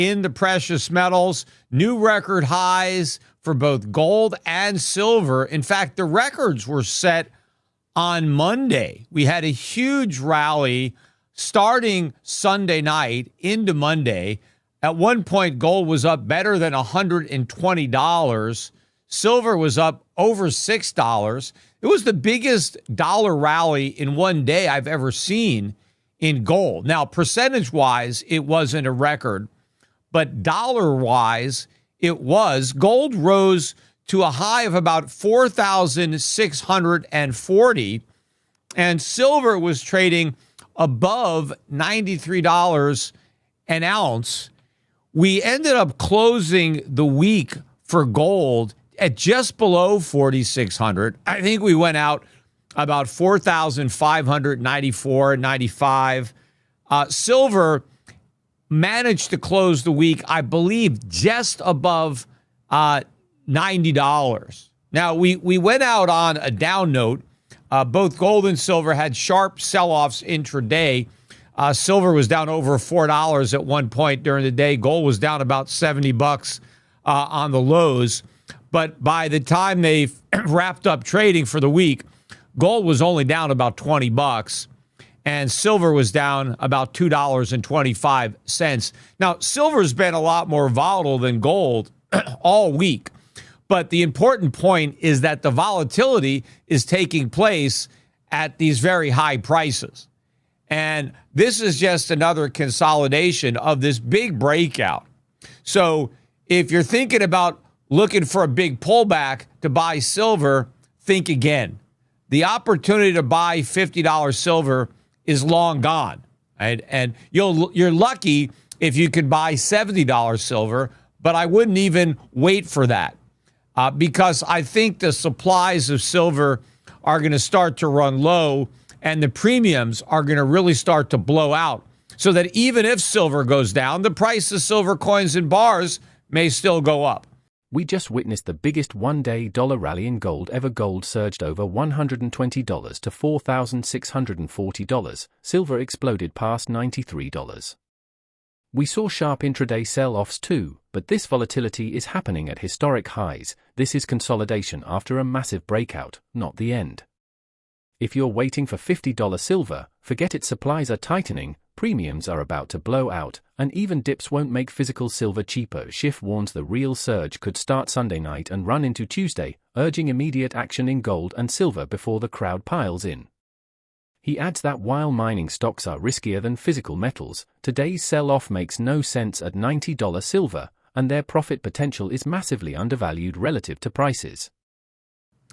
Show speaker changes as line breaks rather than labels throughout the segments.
in the precious metals, new record highs for both gold and silver. In fact, the records were set on Monday. We had a huge rally starting Sunday night into Monday. At one point, gold was up better than $120. Silver was up over $6. It was the biggest dollar rally in one day I've ever seen in gold. Now, percentage-wise, it wasn't a record, but dollar-wise, it was. Gold rose to a high of about 4,640, and silver was trading above $93 an ounce. We ended up closing the week for gold at just below 4,600. I think we went out about 4,594, 95. Silver managed to close the week, I believe, just above $90. Now, we went out on a down note. Both gold and silver had sharp sell-offs intraday. Silver was down over $4 at one point during the day. Gold was down about $70 on the lows. But by the time they wrapped up trading for the week, gold was only down about $20, and silver was down about $2.25. Now, silver's been a lot more volatile than gold all week. But the important point is that the volatility is taking place at these very high prices. And this is just another consolidation of this big breakout. So if you're thinking about looking for a big pullback to buy silver, think again. The opportunity to buy $50 silver is long gone. Right? And you're lucky if you could buy $70 silver, but I wouldn't even wait for that because I think the supplies of silver are going to start to run low and the premiums are going to really start to blow out so that even if silver goes down, the price of silver coins and bars may still go up.
We just witnessed the biggest one-day dollar rally in gold ever. Gold surged over $120 to $4,640. Silver exploded past $93. We saw sharp intraday sell-offs too, but this volatility is happening at historic highs. This is consolidation after a massive breakout, not the end. If you're waiting for $50 silver, forget it. Supplies are tightening, premiums are about to blow out, and even dips won't make physical silver cheaper. Schiff warns the real surge could start Sunday night and run into Tuesday, urging immediate action in gold and silver before the crowd piles in. He adds that while mining stocks are riskier than physical metals, today's sell-off makes no sense at $90 silver, and their profit potential is massively undervalued relative to prices.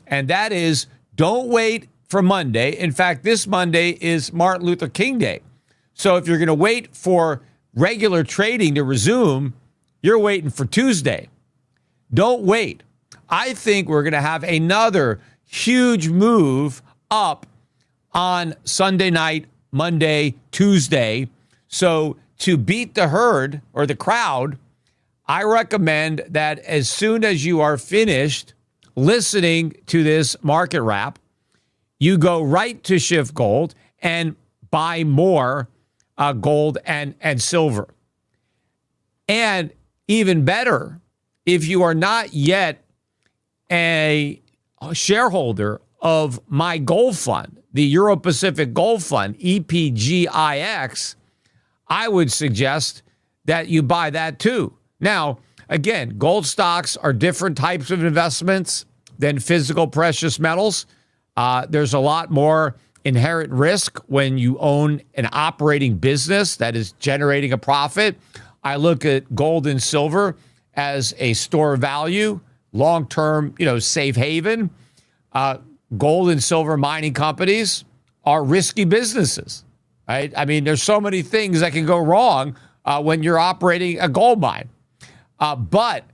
And that is, don't wait for Monday. In fact, this Monday is Martin Luther King Day. So if you're going to wait for regular trading to resume, you're waiting for Tuesday. Don't wait. I think we're going to have another huge move up on Sunday night, Monday, Tuesday. So to beat the herd or the crowd, I recommend that as soon as you are finished listening to this market wrap, you go right to Schiff Gold and buy more gold and silver. And even better, if you are not yet a shareholder of my gold fund, the Euro-Pacific Gold Fund, EPGIX, I would suggest that you buy that too. Now, again, gold stocks are different types of investments than physical precious metals. There's a lot more inherent risk when you own an operating business that is generating a profit. I look at gold and silver as a store of value, long-term, safe haven. Gold and silver mining companies are risky businesses, right? I mean, there's so many things that can go wrong when you're operating a gold mine. But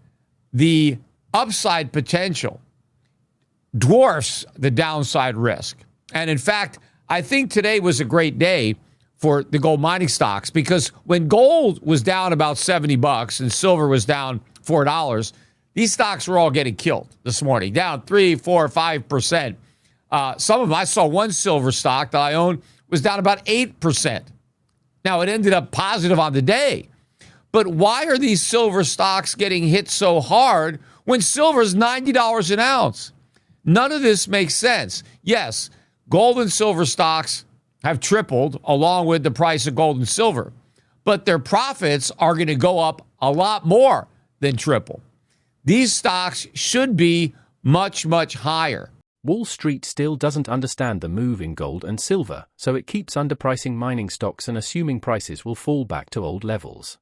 the upside potential dwarfs the downside risk. And in fact, I think today was a great day for the gold mining stocks because when gold was down about $70 and silver was down $4, these stocks were all getting killed this morning, down 3, 4, 5%. Some of them, I saw one silver stock that I own was down about 8%. Now, it ended up positive on the day, But why are these silver stocks getting hit so hard when silver is $90 an ounce? None of this makes sense. Yes, gold and silver stocks have tripled along with the price of gold and silver, but their profits are going to go up a lot more than triple. These stocks should be much, much higher.
Wall Street still doesn't understand the move in gold and silver, so it keeps underpricing mining stocks and assuming prices will fall back to old levels.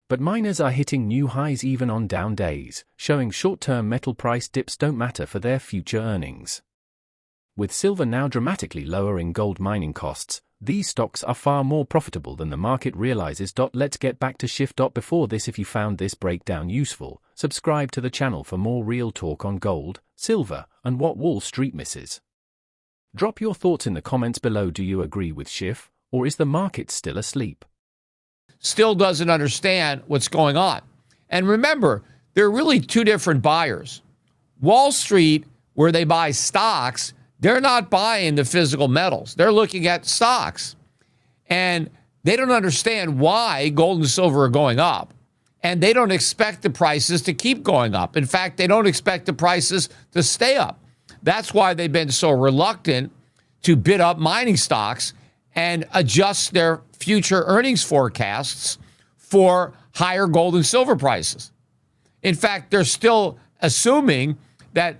But miners are hitting new highs even on down days, showing short-term metal price dips don't matter for their future earnings. With silver now dramatically lowering gold mining costs, these stocks are far more profitable than the market realizes. Let's get back to Schiff. Before this, if you found this breakdown useful, subscribe to the channel for more real talk on gold, silver, and what Wall Street misses. Drop your thoughts in the comments below. Do you agree with Schiff, or is the market still asleep?
Still doesn't understand what's going on. And remember, there are really two different buyers. Wall Street, where they buy stocks, they're not buying the physical metals. They're looking at stocks. And they don't understand why gold and silver are going up. And they don't expect the prices to keep going up. In fact, they don't expect the prices to stay up. That's why they've been so reluctant to bid up mining stocks and adjust their future earnings forecasts for higher gold and silver prices. In fact, they're still assuming that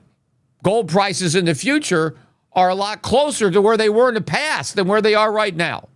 gold prices in the future are a lot closer to where they were in the past than where they are right now.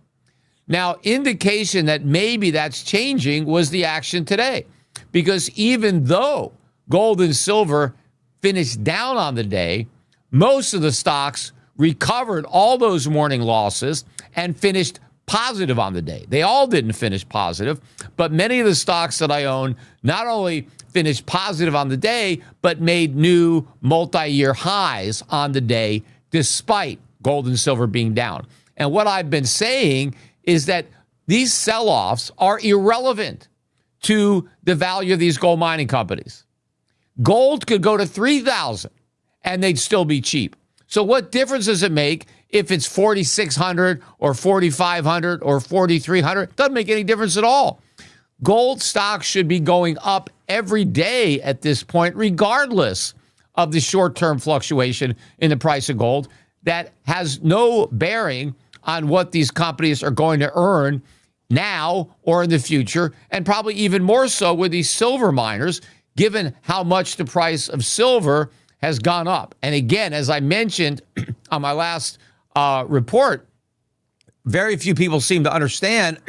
Now, indication that maybe that's changing was the action today, because even though gold and silver finished down on the day, most of the stocks recovered all those morning losses and finished positive on the day. They all didn't finish positive, but many of the stocks that I own not only finished positive on the day, but made new multi-year highs on the day, despite gold and silver being down. And what I've been saying is that these sell-offs are irrelevant to the value of these gold mining companies. Gold could go to $3,000 and they'd still be cheap. So what difference does it make if it's 4,600 or 4,500 or 4,300? Doesn't make any difference at all. Gold stocks should be going up every day at this point, regardless of the short-term fluctuation in the price of gold. That has no bearing on what these companies are going to earn now or in the future, and probably even more so with these silver miners, given how much the price of silver has gone up. And again, as I mentioned on my last report, very few people seem to understand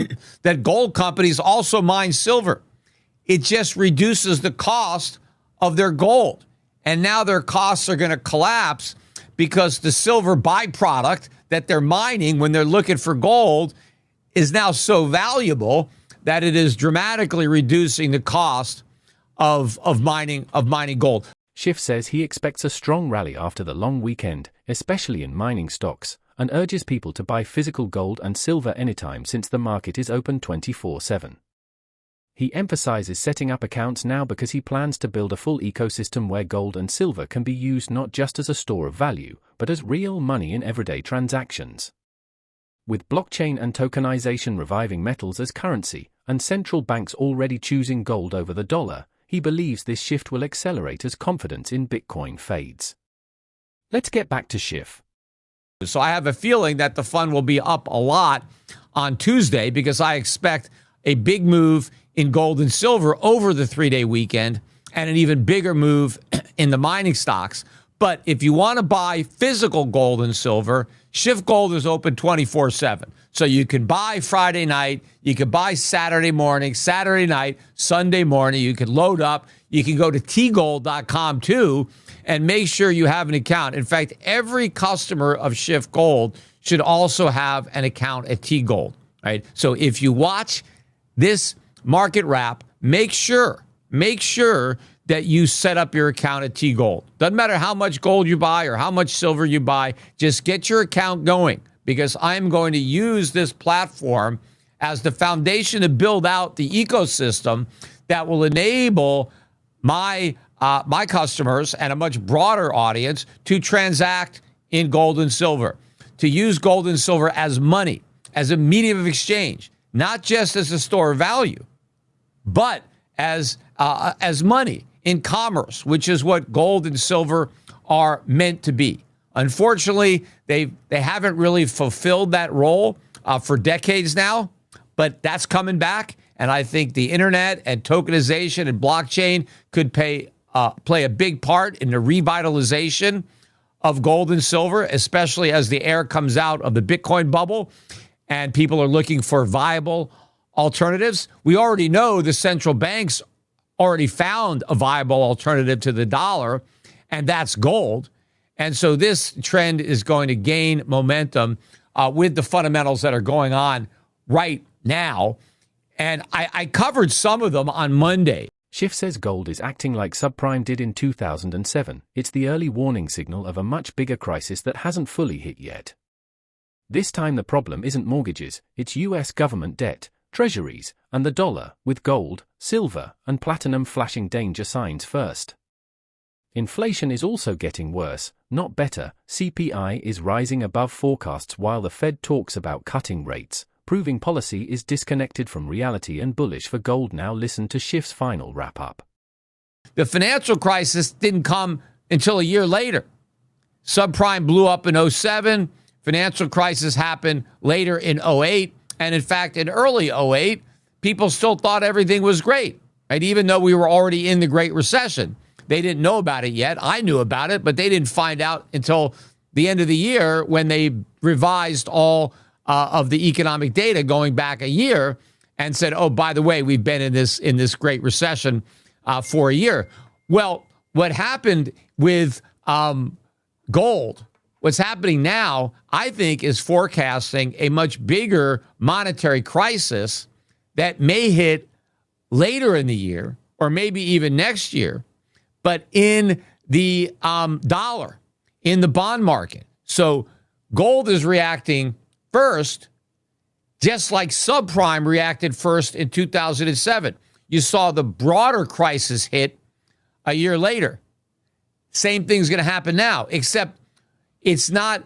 that gold companies also mine silver. It just reduces the cost of their gold. And now their costs are going to collapse because the silver byproduct that they're mining when they're looking for gold is now so valuable that it is dramatically reducing the cost of mining gold.
Schiff says he expects a strong rally after the long weekend, especially in mining stocks, and urges people to buy physical gold and silver anytime since the market is open 24/7. He emphasizes setting up accounts now because he plans to build a full ecosystem where gold and silver can be used not just as a store of value, but as real money in everyday transactions. With blockchain and tokenization reviving metals as currency, and central banks already choosing gold over the dollar, he believes this shift will accelerate as confidence in Bitcoin fades. Let's get back to Schiff.
So I have a feeling that the fund will be up a lot on Tuesday because I expect a big move in gold and silver over the 3-day weekend and an even bigger move in the mining stocks. But if you want to buy physical gold and silver, Schiff Gold is open 24/7. So you can buy Friday night, you can buy Saturday morning, Saturday night, Sunday morning. You can load up. You can go to tgold.com too and make sure you have an account. In fact, every customer of Schiff Gold should also have an account at T-Gold, right? So if you watch this market wrap, make sure that you set up your account at T-Gold. Doesn't matter how much gold you buy or how much silver you buy, just get your account going, because I'm going to use this platform as the foundation to build out the ecosystem that will enable my customers and a much broader audience to transact in gold and silver, to use gold and silver as money, as a medium of exchange, not just as a store of value, but as money in commerce, which is what gold and silver are meant to be. Unfortunately, they haven't really fulfilled that role for decades now, but that's coming back. And I think the internet and tokenization and blockchain could play a big part in the revitalization of gold and silver, especially as the air comes out of the Bitcoin bubble and people are looking for viable alternatives. We already know the central banks already found a viable alternative to the dollar, and that's gold. And so this trend is going to gain momentum with the fundamentals that are going on right now. And I covered some of them on Monday.
Schiff says gold is acting like subprime did in 2007. It's the early warning signal of a much bigger crisis that hasn't fully hit yet. This time the problem isn't mortgages, it's US government debt, treasuries, and the dollar, with gold, silver, and platinum flashing danger signs first. Inflation is also getting worse, not better. CPI is rising above forecasts while the Fed talks about cutting rates, proving policy is disconnected from reality and bullish for gold. Now listen to Schiff's final wrap-up.
The financial crisis didn't come until a year later. Subprime blew up in 07. Financial crisis happened later in 08. And in fact, in early 08, people still thought everything was great, right? Even though we were already in the Great Recession. They didn't know about it yet. I knew about it, but they didn't find out until the end of the year when they revised all of the economic data going back a year and said, oh, by the way, we've been in this Great Recession for a year. Well, what happened with gold, what's happening now, I think, is forecasting a much bigger monetary crisis that may hit later in the year or maybe even next year, but in the dollar, in the bond market. So gold is reacting first, just like subprime reacted first in 2007. You saw the broader crisis hit a year later. Same thing's going to happen now, except it's not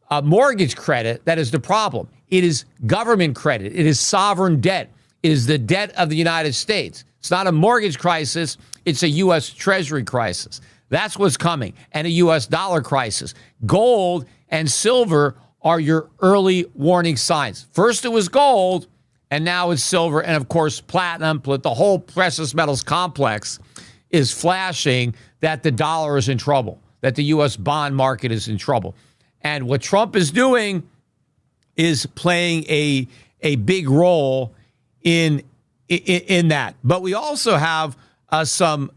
a mortgage credit that is the problem. It is government credit. It is sovereign debt. It is the debt of the United States. It's not a mortgage crisis. It's a U.S. Treasury crisis. That's what's coming, and a U.S. dollar crisis. Gold and silver are your early warning signs. First it was gold, and now it's silver, and of course platinum. The whole precious metals complex is flashing that the dollar is in trouble, that the U.S. bond market is in trouble. And what Trump is doing is playing a big role in that. But we also have some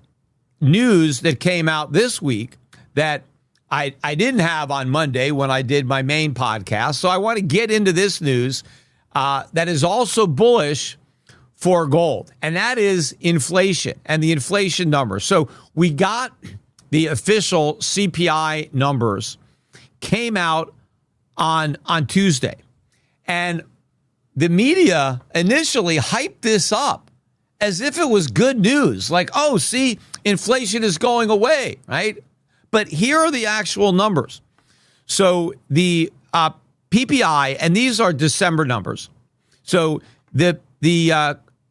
news that came out this week that I didn't have on Monday when I did my main podcast. So I want to get into this news that is also bullish for gold, and that is inflation and the inflation numbers. So we got the official CPI numbers came out on Tuesday, and the media initially hyped this up as if it was good news. Like, oh, see, inflation is going away, right? But here are the actual numbers. So the PPI, and these are December numbers. So the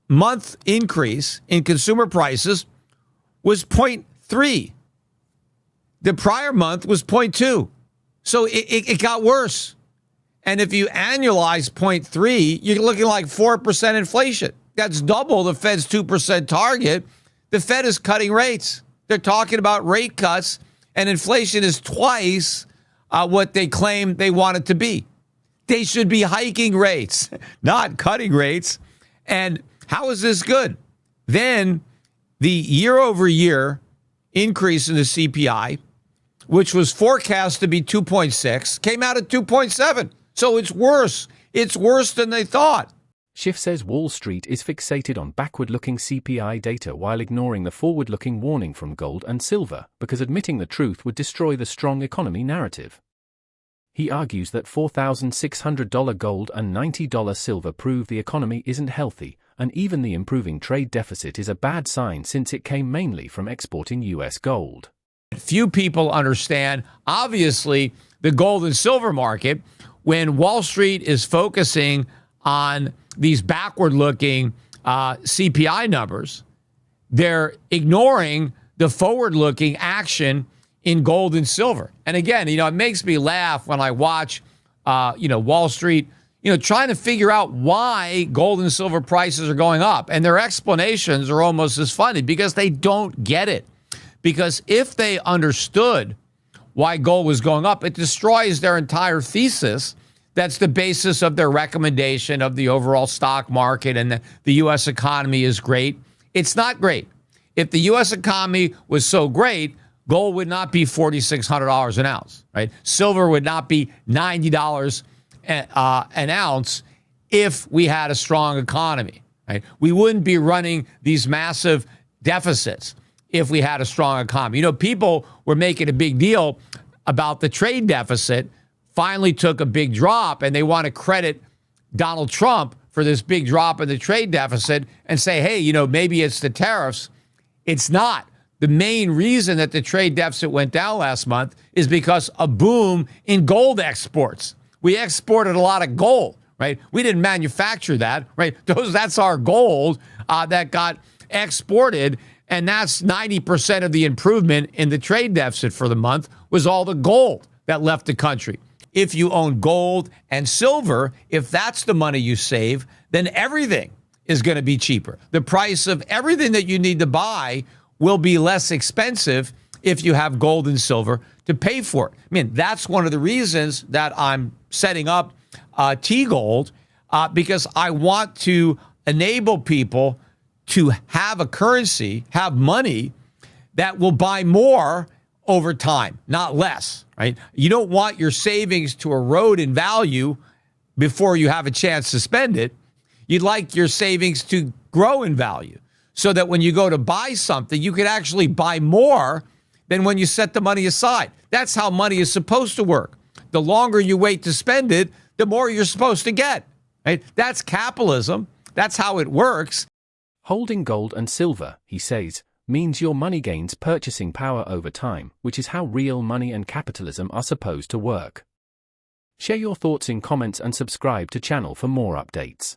month increase in consumer prices was 0.3. The prior month was 0.2. So it got worse. And if you annualize 0.3, you're looking like 4% inflation. That's double the Fed's 2% target. The Fed is cutting rates. They're talking about rate cuts, and inflation is twice what they claim they want it to be. They should be hiking rates, not cutting rates. And how is this good? Then the year-over-year increase in the CPI, which was forecast to be 2.6, came out at 2.7. So it's worse. It's worse than they thought.
Schiff says Wall Street is fixated on backward-looking CPI data while ignoring the forward-looking warning from gold and silver, because admitting the truth would destroy the strong economy narrative. He argues that $4,600 gold and $90 silver prove the economy isn't healthy, and even the improving trade deficit is a bad sign since it came mainly from exporting U.S. gold.
Few people understand, obviously, the gold and silver market when Wall Street is focusing on these backward-looking CPI numbers. They're ignoring the forward-looking action in gold and silver. And again, it makes me laugh when I watch, Wall Street, trying to figure out why gold and silver prices are going up. And their explanations are almost as funny because they don't get it. Because if they understood why gold was going up, it destroys their entire thesis. That's the basis of their recommendation of the overall stock market and the U.S. economy is great. It's not great. If the U.S. economy was so great, gold would not be $4,600 an ounce, right? Silver would not be $90 an ounce if we had a strong economy, right? We wouldn't be running these massive deficits if we had a strong economy. People were making a big deal about the trade deficit, finally took a big drop, and they want to credit Donald Trump for this big drop in the trade deficit and say, hey, maybe it's the tariffs. It's not. The main reason that the trade deficit went down last month is because a boom in gold exports. We exported a lot of gold, right? We didn't manufacture that, right? That's our gold that got exported, and that's 90% of the improvement in the trade deficit for the month was all the gold that left the country. If you own gold and silver, if that's the money you save, then everything is going to be cheaper. The price of everything that you need to buy will be less expensive if you have gold and silver to pay for it. I mean, that's one of the reasons that I'm setting up T-Gold because I want to enable people to have a currency, have money that will buy more over time, not less, right? You don't want your savings to erode in value before you have a chance to spend it. You'd like your savings to grow in value so that when you go to buy something, you could actually buy more than when you set the money aside. That's how money is supposed to work. The longer you wait to spend it, the more you're supposed to get, right? That's capitalism. That's how it works.
Holding gold and silver, he says, means your money gains purchasing power over time, which is how real money and capitalism are supposed to work. Share your thoughts in comments and subscribe to channel for more updates.